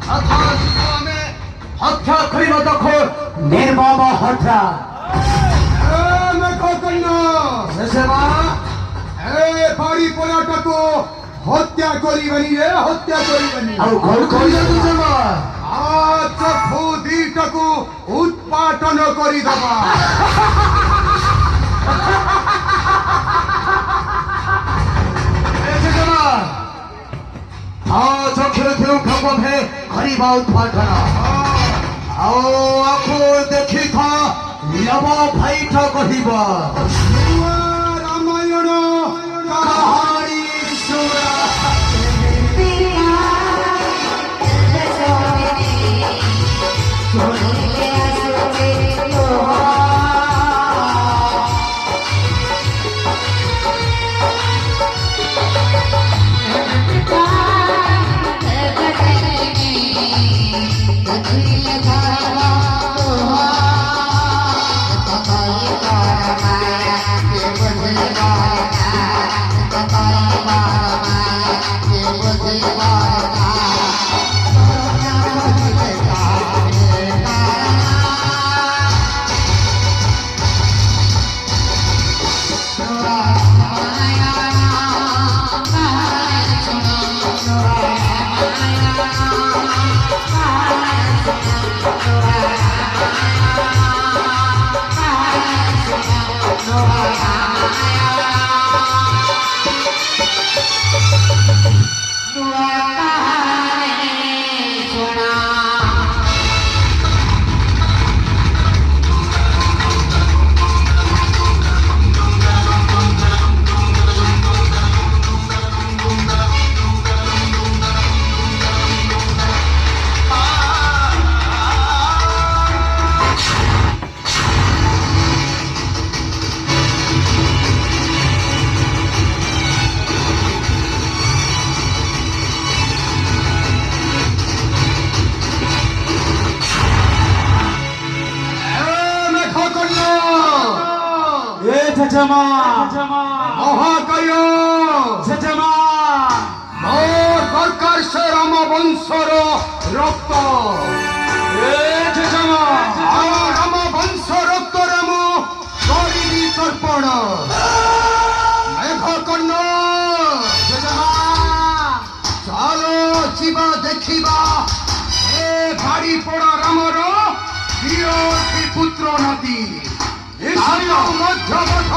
ଆମେ ହତ୍ୟା କରିବା ଦଖଲ ନିର୍ମମ ହତ୍ୟା ସେବା ଏ ବାଡ଼ି ପରାଟାକୁ ହତ୍ୟା କରିବାନି ରେ ହତ୍ୟା କରିବାନି ଆଉ କଣ କହିବାକୁ ଦେବା ଚକ୍ଷୁ ଦିଟାକୁ ଉତ୍ପାଟନ କରିଦବା চক্ষুর কেউ খবরে করিবা উৎপাদন আকু দেখি লব ফাইট কহিব রামায়ণ কাহানী শুনা মহাকায় মোর দরকার সে রাম বংশর রক্ত রাম বংশ রক্তরে মু করিবি তর্পণ মেঘ কর্ণ চালো ଯିବା ଦେଖିବା ଏ ବାଡ଼ି ପଡ଼ା ରାମର ପ୍ରିୟ ପୁତ୍ର ନାତି ମଧ୍ୟବର୍ତ୍ତୀ